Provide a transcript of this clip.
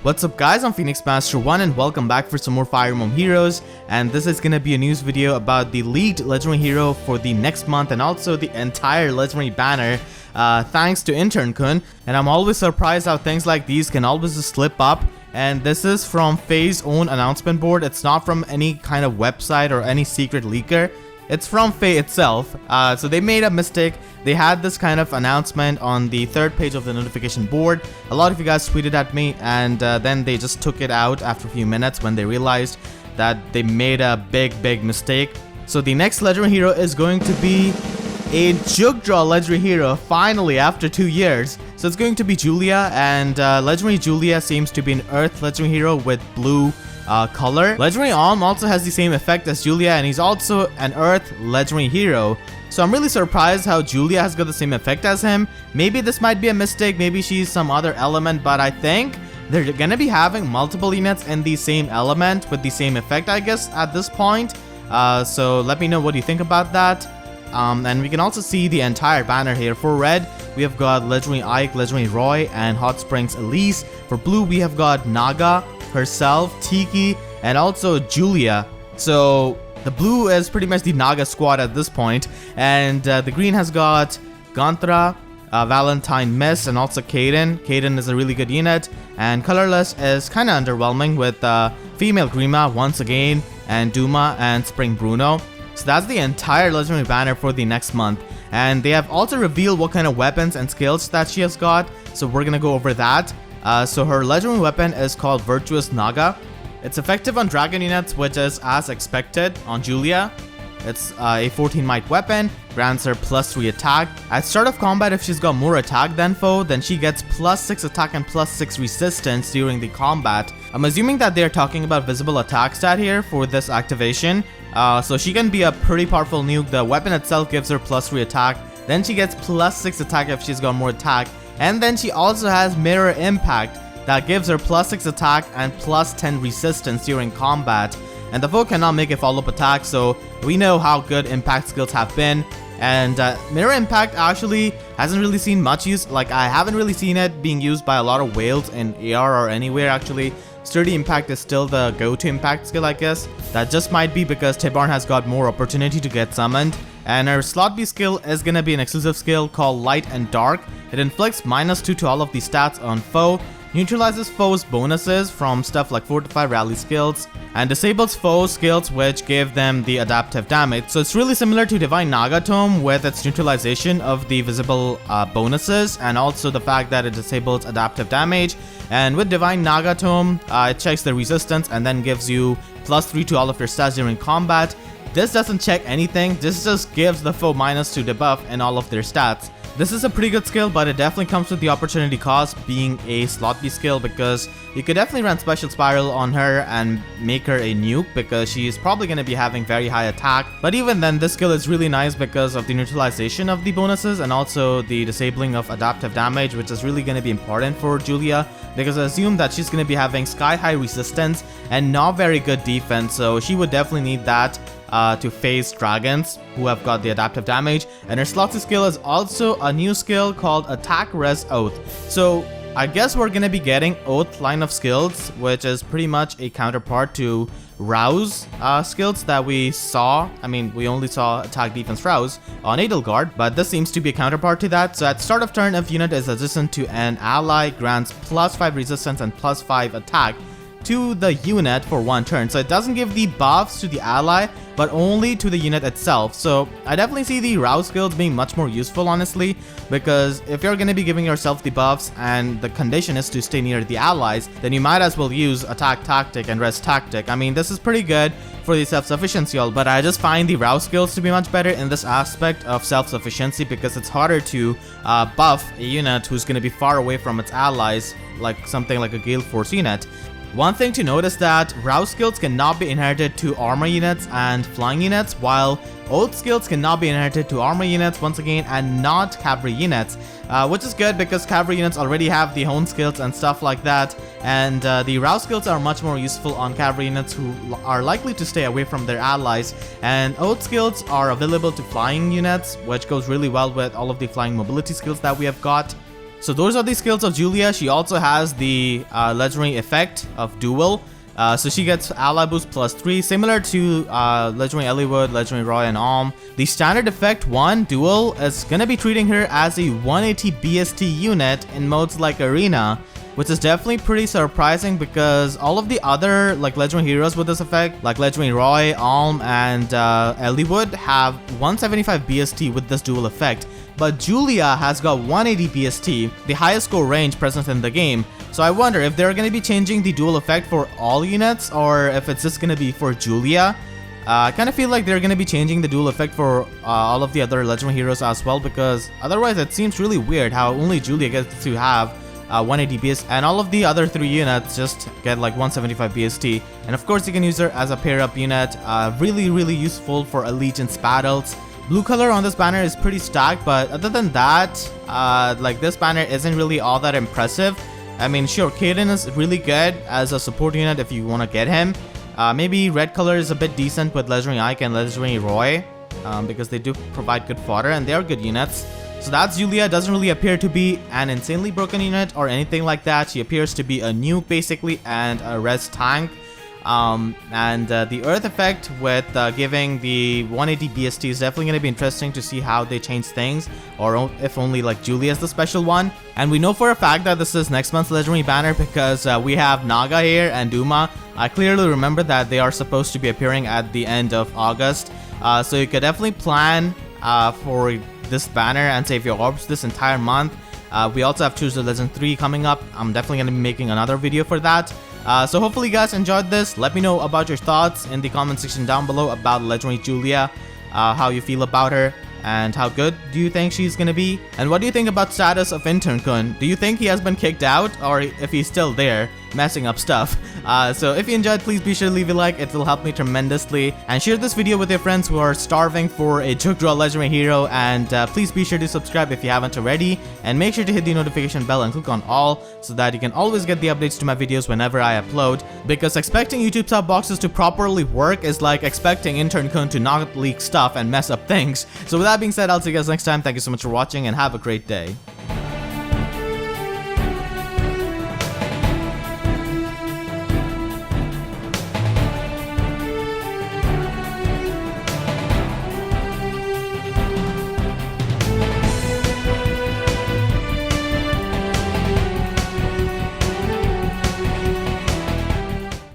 What's up guys, I'm Phoenix Master 1 and welcome back for some more Fire Emblem Heroes, and this is gonna be a news video about the leaked legendary hero for the next month and also the entire legendary banner thanks to Intern-kun. And I'm always surprised how things like these can always just slip up, and this is from FEH's own announcement board. It's not from any kind of website or any secret leaker. It's from FEH itself, so they made a mistake. They had this kind of announcement on the third page of the notification board. A lot of you guys tweeted at me, and then they just took it out after a few minutes when they realized that they made a big mistake. So the next legendary hero is going to be a Juke Draw legendary hero, finally after 2 years. So it's going to be Julia, and legendary Julia seems to be an Earth legendary hero with blue color. Legendary Alm also has the same effect as Julia, and he's also an Earth legendary hero. So I'm really surprised how Julia has got the same effect as him. Maybe this might be a mistake, maybe she's some other element, but I think they're gonna be having multiple units in the same element with the same effect, I guess, at this point. So let me know what you think about that. And we can also see the entire banner here. For red, we have got legendary Ike, legendary Roy, and Hot Springs Elise. For blue, we have got Naga, herself, Tiki, and also Julia. So the blue is pretty much the Naga squad at this point, and the green has got Gantra, Valentine Miss, and also Kaden. Kaden is a really good unit, and colorless is kind of underwhelming with female Grima once again, and Duma and Spring Bruno. So that's the entire legendary banner for the next month, and they have also revealed what kind of weapons and skills that she has got, so we're gonna go over that. So her legendary weapon is called Virtuous Naga. It's effective on dragon units, which is as expected on Julia. It's a 14 might weapon, grants her +3 attack. At start of combat, if she's got more attack than foe, then she gets +6 attack and +6 resistance during the combat. I'm assuming that they're talking about visible attack stat here for this activation. So she can be a pretty powerful nuke. The weapon itself gives her +3 attack, then she gets +6 attack if she's got more attack, and then she also has mirror impact that gives her +6 attack and +10 resistance during combat. And the foe cannot make a follow-up attack, so we know how good impact skills have been. And mirror impact actually hasn't really seen much use. Like, I haven't really seen it being used by a lot of whales in AR or anywhere actually. Sturdy impact is still the go-to impact skill, I guess. That just might be because Tibarn has got more opportunity to get summoned. And her slot B skill is gonna be an exclusive skill called Light and Dark. It inflicts -2 to all of the stats on foe, neutralizes foes' bonuses from stuff like Fortify, Rally skills, and disables foes' skills which give them the adaptive damage. So it's really similar to Divine Nagatome with its neutralization of the visible bonuses, and also the fact that it disables adaptive damage. And with Divine Nagatome, it checks the resistance and then gives you +3 to all of your stats during combat. This doesn't check anything, this just gives the foe -2 debuff in all of their stats. This is a pretty good skill, but it definitely comes with the opportunity cost being a slot B skill, because you could definitely run Special Spiral on her and make her a nuke, because she is probably going to be having very high attack. But even then, this skill is really nice because of the neutralization of the bonuses and also the disabling of adaptive damage, which is really going to be important for Julia, because I assume that she's going to be having sky high resistance and not very good defense, so she would definitely need that to face dragons who have got the adaptive damage. And her slot C skill is also a new skill called Attack Res Oath. So I guess we're gonna be getting Oath line of skills, which is pretty much a counterpart to Rouse skills that we saw. I mean, we only saw Attack Defense Rouse on Edelgard, but this seems to be a counterpart to that. So at start of turn, if unit is adjacent to an ally, grants +5 resistance and +5 attack to the unit for 1 turn. So it doesn't give the buffs to the ally, but only to the unit itself. So I definitely see the Rouse skills being much more useful, honestly, because if you're going to be giving yourself the buffs and the condition is to stay near the allies, then you might as well use Attack Tactic and Rest Tactic. I mean, this is pretty good for the self-sufficiency, but I just find the Rouse skills to be much better in this aspect of self-sufficiency, because it's harder to buff a unit who's going to be far away from its allies, like something like a Gale Force unit. One thing to note is that Rouse skills cannot be inherited to armor units and flying units, while Oath skills cannot be inherited to armor units once again and not cavalry units, which is good because cavalry units already have the hone skills and stuff like that, and the Rouse skills are much more useful on cavalry units who are likely to stay away from their allies, and Oath skills are available to flying units, which goes really well with all of the flying mobility skills that we have got. So those are the skills of Julia. She also has the legendary effect of Duel. So she gets ally boost +3, similar to legendary Eliwood, legendary Roy, and Alm. The standard effect 1, Duel, is gonna be treating her as a 180 BST unit in modes like Arena, which is definitely pretty surprising because all of the other like legendary heroes with this effect, like legendary Roy, Alm, and Eliwood, have 175 BST with this dual effect. But Julia has got 180 BST, the highest score range present in the game. So I wonder if they're going to be changing the dual effect for all units or if it's just going to be for Julia. I kind of feel like they're going to be changing the dual effect for all of the other legendary heroes as well, because otherwise it seems really weird how only Julia gets to have 180 BST and all of the other 3 units just get like 175 BST. And of course you can use her as a pair up unit, really useful for allegiance battles. Blue color on this banner is pretty stacked, but other than that, like this banner isn't really all that impressive. I mean, sure, Kaden is really good as a support unit if you want to get him. Maybe red color is a bit decent with legendary Ike and legendary Roy, because they do provide good fodder and they are good units. So that's Julia. Doesn't really appear to be an insanely broken unit or anything like that. She appears to be a nuke basically and a res tank. The earth effect with giving the 180 BST is definitely going to be interesting to see how they change things, or if only like Julia is the special one. And we know for a fact that this is next month's legendary banner because we have Naga here and Duma. I clearly remember that they are supposed to be appearing at the end of August, so you could definitely plan for this banner and save your orbs this entire month. We also have Choose the Legend 3 coming up. I'm definitely going to be making another video for that. So hopefully you guys enjoyed this. Let me know about your thoughts in the comment section down below about legendary Julia, how you feel about her, and how good do you think she's gonna be? And what do you think about status of Intern-kun? Do you think he has been kicked out, or if he's still there messing up stuff? So if you enjoyed, please be sure to leave a like. It will help me tremendously. And share this video with your friends who are starving for a Juke Draw legendary hero. And please be sure to subscribe if you haven't already. And make sure to hit the notification bell and click on all so that you can always get the updates to my videos whenever I upload. Because expecting YouTube sub boxes to properly work is like expecting Intern-kun to not leak stuff and mess up things. So with that being said, I'll see you guys next time. Thank you so much for watching and have a great day.